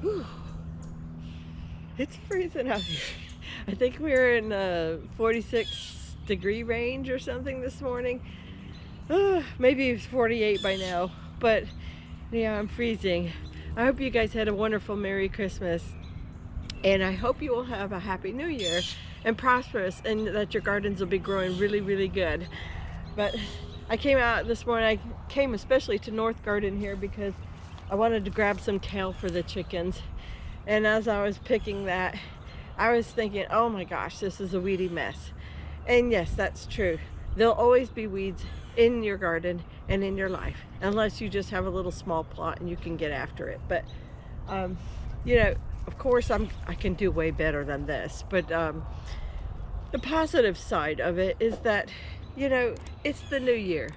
Whew, it's freezing out here. I think we are in the 46-degree range or something this morning. Maybe it's 48 by now, but yeah, I'm freezing. I hope you guys had a wonderful Merry Christmas, and I hope you will have a Happy New Year and prosperous, and that your gardens will be growing really, really good. But I came out this morning, I came especially to North Garden here because I wanted to grab some kale for the chickens. And as I was picking that, I was thinking, oh my gosh, this is a weedy mess. And yes, that's true. There'll always be weeds in your garden and in your life, unless you just have a little small plot and you can get after it. But, um, you know, of course, I can do way better than this. But the positive side of it is that, you know, it's the new year.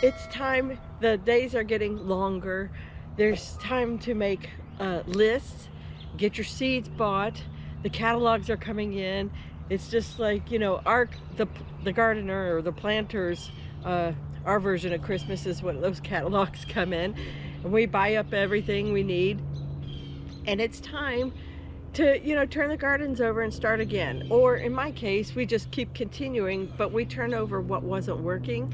It's time, the days are getting longer. There's time to make lists, get your seeds bought. The catalogs are coming in. It's just like, you know, the gardener or the planters, our version of Christmas is when those catalogs come in, and we buy up everything we need. And it's time to, you know, turn the gardens over and start again. Or in my case, we just keep continuing, but we turn over what wasn't working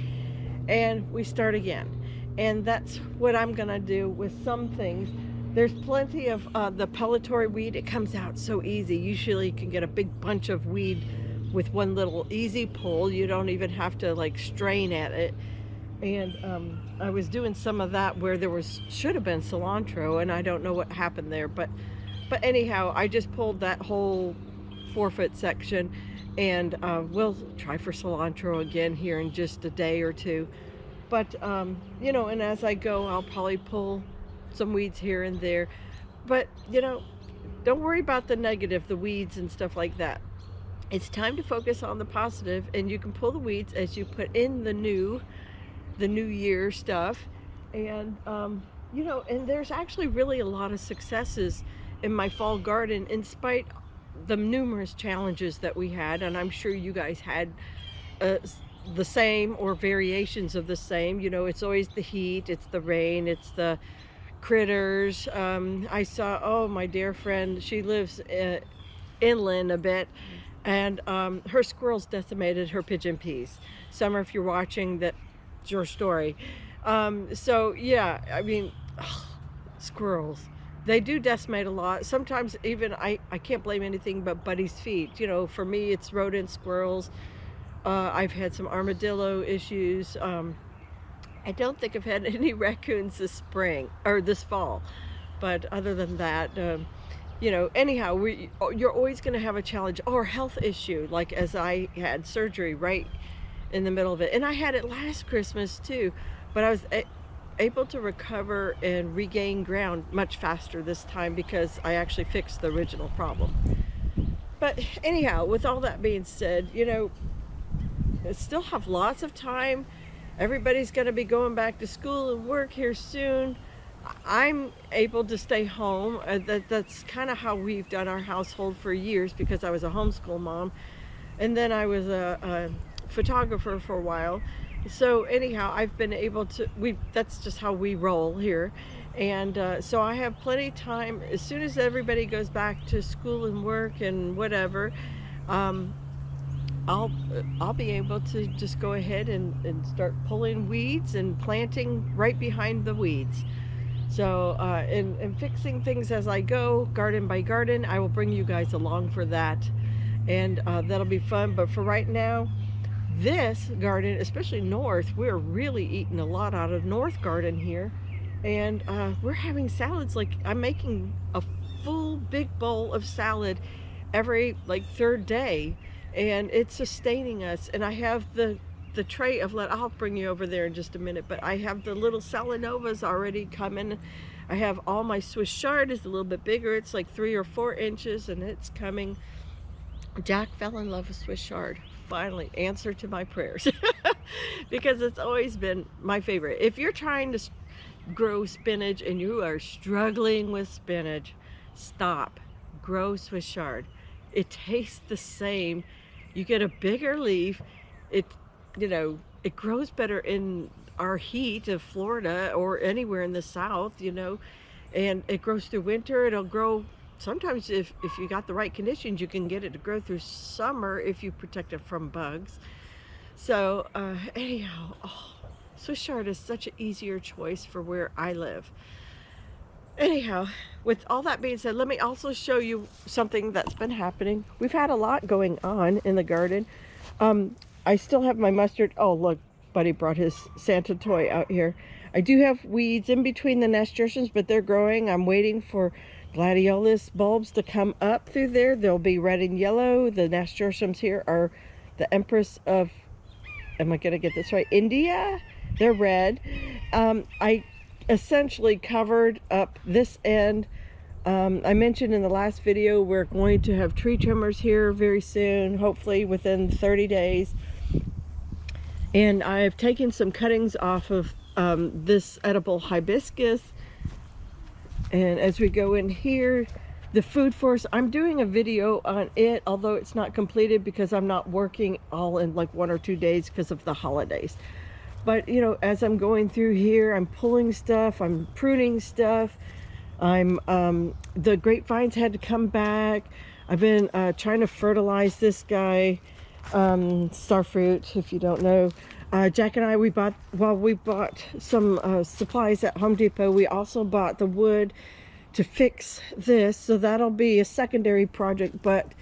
and we start again. And that's what I'm gonna do with some things. There's plenty of the pellitory weed. It comes out so easy. Usually you can get a big bunch of weed with one little easy pull. You don't even have to like strain at it. And I was doing some of that where there should have been cilantro, and I don't know what happened there, but anyhow, I just pulled that whole 4-foot section, and we'll try for cilantro again here in just a day or two. But you know, and as I go, I'll probably pull some weeds here and there. But you know, don't worry about the negative, the weeds and stuff like that. It's time to focus on the positive, and you can pull the weeds as you put in the new year stuff. And you know, and there's actually really a lot of successes in my fall garden in spite the numerous challenges that we had, and I'm sure you guys had uh, the same or variations of the same. You know, it's always the heat, it's the rain, it's the critters. I saw, oh, my dear friend, she lives inland a bit, and her squirrels decimated her pigeon peas. Summer, if you're watching, that's your story. So yeah, I mean, squirrels, they do decimate a lot. Sometimes even I can't blame anything but Buddy's feet. You know, for me it's rodent, squirrels. I've had some armadillo issues. I don't think I've had any raccoons this spring or this fall, but other than that, you know, anyhow, you're always going to have a challenge or health issue, like as I had surgery right in the middle of it. And I had it last Christmas too, but I was able to recover and regain ground much faster this time because I actually fixed the original problem. But anyhow, with all that being said, you know, I still have lots of time. Everybody's going to be going back to school and work here soon. I'm able to stay home. That's kind of how we've done our household for years, because I was a homeschool mom, and then I was a photographer for a while. So anyhow, I've been able to, that's just how we roll here. And so I have plenty of time. As soon as everybody goes back to school and work and whatever, um, I'll be able to just go ahead and start pulling weeds and planting right behind the weeds. So and fixing things as I go, garden by garden. I will bring you guys along for that, and that'll be fun. But for right now, this garden, especially north, we're really eating a lot out of North Garden here. And we're having salads. Like, I'm making a full big bowl of salad every like third day, and it's sustaining us. And I have the tray of, I'll bring you over there in just a minute, but I have the little Salanovas already coming. I have all my Swiss chard is a little bit bigger. It's like 3 or 4 inches, and it's coming. Jack fell in love with Swiss chard. Finally, answer to my prayers. Because it's always been my favorite. If you're trying to grow spinach and you are struggling with spinach, stop. Grow Swiss chard. It tastes the same. You get a bigger leaf. It, you know, it grows better in our heat of Florida or anywhere in the South, you know. and it grows through winter. It'll grow sometimes, if you got the right conditions, you can get it to grow through summer if you protect it from bugs. So anyhow, oh, Swiss chard is such an easier choice for where I live. Anyhow, with all that being said, let me also show you something that's been happening. We've had a lot going on in the garden. I still have my mustard. Oh, look, Buddy brought his Santa toy out here. I do have weeds in between the nasturtiums, but they're growing. I'm waiting for gladiolus bulbs to come up through there. They'll be red and yellow. The nasturtiums here are the Empress of, am I gonna get this right, India? They're red. I essentially covered up this end. I mentioned in the last video we're going to have tree trimmers here very soon, hopefully within 30 days. And I've taken some cuttings off of this edible hibiscus. And as we go in here, the food forest, I'm doing a video on it, although it's not completed because I'm not working all in like 1 or 2 days because of the holidays. But you know, as I'm going through here, I'm pulling stuff, I'm pruning stuff. The grapevines had to come back. I've been trying to fertilize this guy, starfruit, if you don't know. Jack and I, we bought some supplies at Home Depot. We also bought the wood to fix this, so that'll be a secondary project. But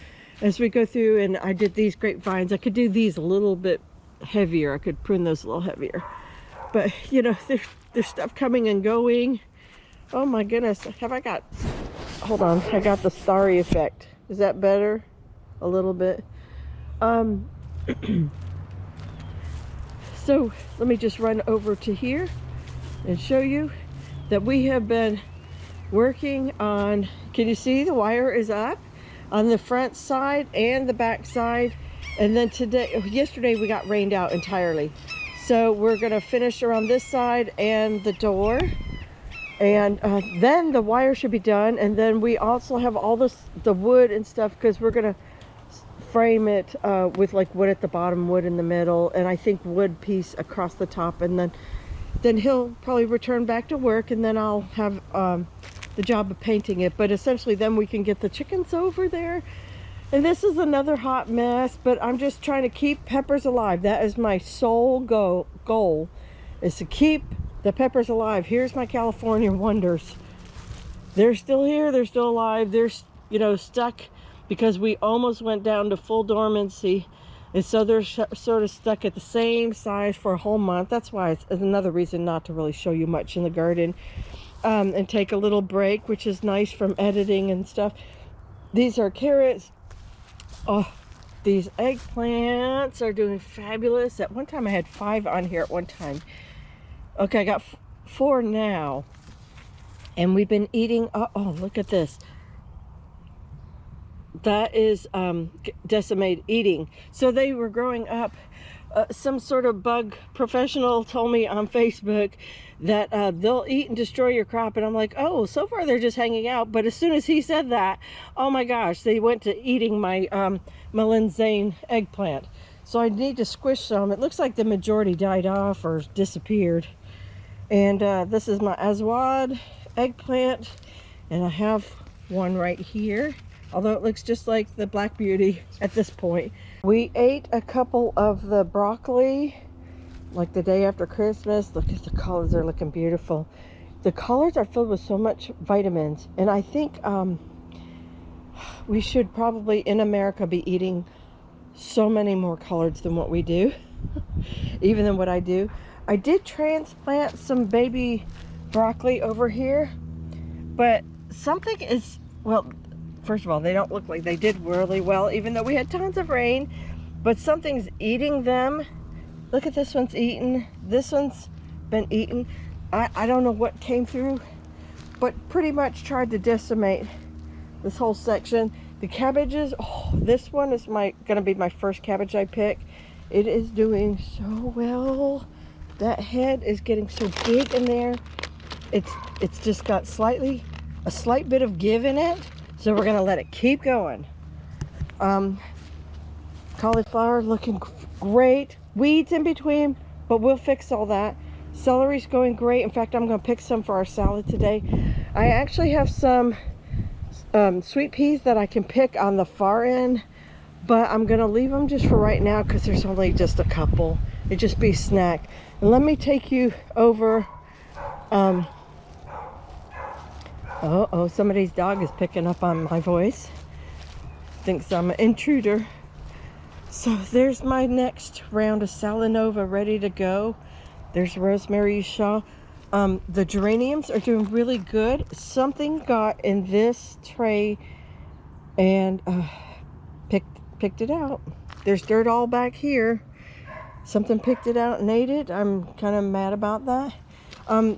as we go through, and I did these grapevines, I could do these a little bit heavier. I could prune those a little heavier. But you know, there's stuff coming and going. Oh my goodness, have I got, hold on, I got the starry effect. Is that better? A little bit. So let me just run over to here and show you that we have been working on, can you see the wire is up on the front side and the back side? And then yesterday we got rained out entirely. So we're gonna finish around this side and the door. And then the wire should be done. And then we also have all the wood and stuff, because we're gonna frame it with like wood at the bottom, wood in the middle, and I think wood piece across the top. And then he'll probably return back to work, and then I'll have the job of painting it. But essentially then we can get the chickens over there. And this is another hot mess, but I'm just trying to keep peppers alive. That is my sole goal, is to keep the peppers alive. Here's my California wonders. They're still here, they're still alive. They're, you know, stuck because we almost went down to full dormancy. And so they're sort of stuck at the same size for a whole month. That's why it's another reason not to really show you much in the garden. And take a little break, which is nice from editing and stuff. These are carrots. Oh, these eggplants are doing fabulous. At one time I had 5 on here at one time. Okay, I got 4 now. And we've been eating, oh, look at this. That is decimate eating. So they were growing up. Some sort of bug professional told me on Facebook that they'll eat and destroy your crop. And I'm like, oh, so far they're just hanging out. But as soon as he said that, oh my gosh, they went to eating my melanzane eggplant. So I need to squish some. It looks like the majority died off or disappeared. And this is my Aswad eggplant. And I have one right here, although it looks just like the Black Beauty at this point. We ate a couple of the broccoli like the day after Christmas. Look at the colors, they're looking beautiful. The colors are filled with so much vitamins, and I think we should probably in America be eating so many more collards than what we do, even than what I do. I did transplant some baby broccoli over here, but something is, well, first of all, they don't look like they did really well, even though we had tons of rain, but something's eating them. Look at this one's eaten. This one's been eaten. I don't know what came through, but pretty much tried to decimate this whole section. The cabbages, oh, this one is gonna be my first cabbage I pick. It is doing so well. That head is getting so big in there. It's just got a slight bit of give in it. So we're gonna let it keep going. Cauliflower looking great. Weeds in between, but we'll fix all that. Celery's going great. In fact, I'm going to pick some for our salad today. I actually have some sweet peas that I can pick on the far end, but I'm going to leave them just for right now because there's only just a couple. It'd just be a snack. And let me take you over. Somebody's dog is picking up on my voice. Thinks I'm an intruder. So there's my next round of Salanova ready to go. There's Rosemary Shaw. The geraniums are doing really good. Something got in this tray and picked it out. There's dirt all back here. Something picked it out and ate it. I'm kind of mad about that.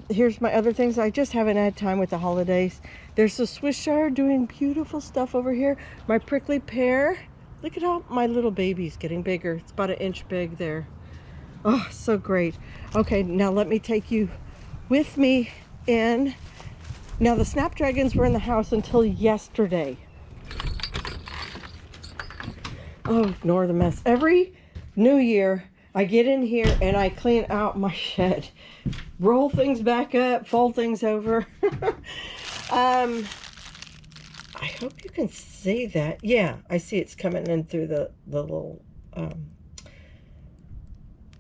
Here's my other things. I just haven't had time with the holidays. There's the Swisshire doing beautiful stuff over here. My prickly pear. Look at how my little baby's getting bigger. It's about an inch big there. Oh, so great. Okay, now let me take you with me in. Now the snapdragons were in the house until yesterday. Oh, ignore the mess. Every New Year, I get in here and I clean out my shed. Roll things back up, fold things over. I hope you can see that. Yeah, I see it's coming in through the little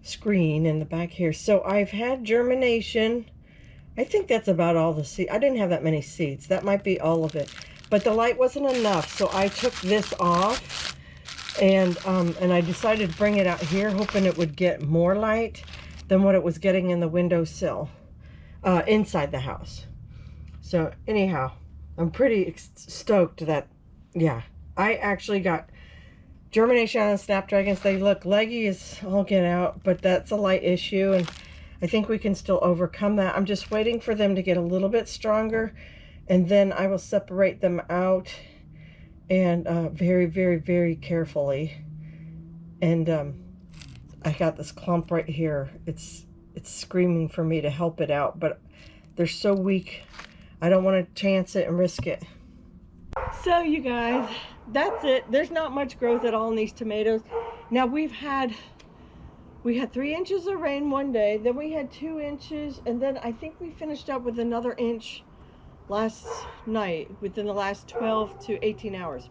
screen in the back here. So I've had germination. I think that's about all the seed. I didn't have that many seeds. That might be all of it. But the light wasn't enough, so I took this off and I decided to bring it out here, hoping it would get more light than what it was getting in the windowsill inside the house. So anyhow, I'm pretty stoked that, yeah, I actually got germination on the snapdragons. They look leggy as all get out, but that's a light issue, and I think we can still overcome that. I'm just waiting for them to get a little bit stronger, and then I will separate them out and very, very, very carefully. And I got this clump right here. It's screaming for me to help it out, but they're so weak. I don't want to chance it and risk it. So you guys, that's it. There's not much growth at all in these tomatoes. Now we had 3 inches of rain one day, then we had 2 inches, and then I think we finished up with another inch last night within the last 12 to 18 hours.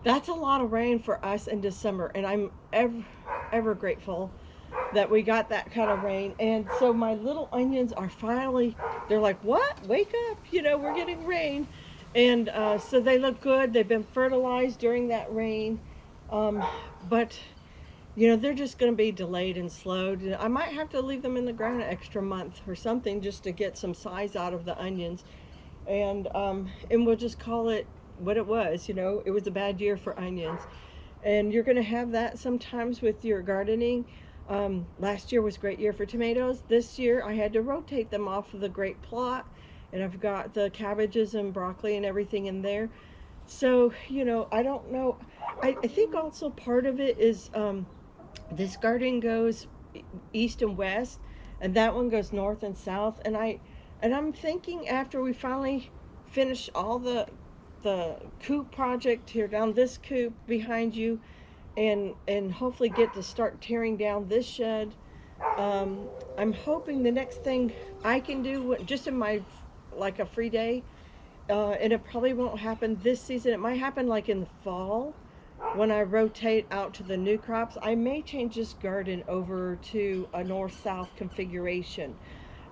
That's a lot of rain for us in December, and I'm ever grateful that we got that kind of rain. And so my little onions are finally, they're like, what? Wake up, you know, we're getting rain. And so they look good. They've been fertilized during that rain. But, you know, they're just going to be delayed and slowed. I might have to leave them in the ground an extra month or something just to get some size out of the onions. And we'll just call it what it was. You know, it was a bad year for onions. And you're going to have that sometimes with your gardening. Last year was a great year for tomatoes. This year I had to rotate them off of the great plot, and I've got the cabbages and broccoli and everything in there. So, you know, I don't know. I think also part of it is this garden goes east and west, and that one goes north and south. And I'm thinking after we finally finish all the coop project here, down this coop behind you, and hopefully get to start tearing down this shed. I'm hoping the next thing I can do, just in my, like a free day, and it probably won't happen this season. It might happen like in the fall when I rotate out to the new crops. I may change this garden over to a north-south configuration.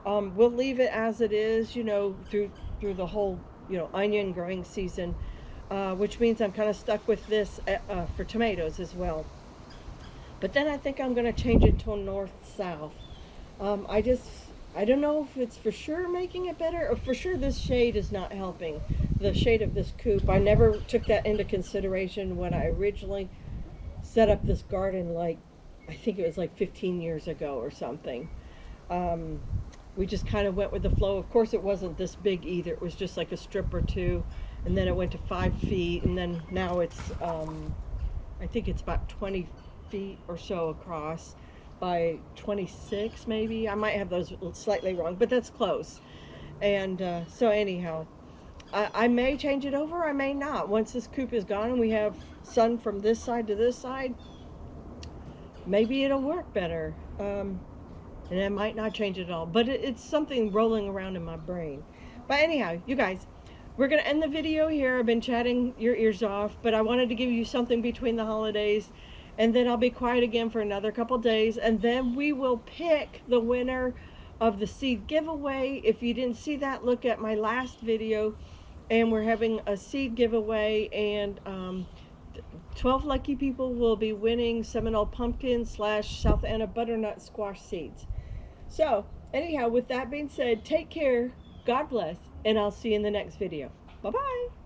We'll leave it as it is, you know, through the whole, you know, onion growing season. Which means I'm kind of stuck with this for tomatoes as well. But then I think I'm going to change it to a north-south. I don't know if it's for sure making it better, or for sure this shade is not helping. The shade of this coop, I never took that into consideration when I originally set up this garden, like, I think it was like 15 years ago or something. We just kind of went with the flow. Of course, it wasn't this big either. It was just like a strip or two. And then it went to 5 feet, and then now it's, I think it's about 20 feet or so across by 26 maybe. I might have those slightly wrong, but that's close. And so anyhow, I may change it over, I may not. Once this coop is gone and we have sun from this side to this side, maybe it'll work better. And it might not change at all, but it's something rolling around in my brain. But anyhow, you guys, we're going to end the video here. I've been chatting your ears off, but I wanted to give you something between the holidays, and then I'll be quiet again for another couple days, and then we will pick the winner of the seed giveaway. If you didn't see that, look at my last video, and we're having a seed giveaway, and 12 lucky people will be winning Seminole pumpkin / South Anna butternut squash seeds. So anyhow, with that being said, take care, God bless, and I'll see you in the next video. Bye-bye.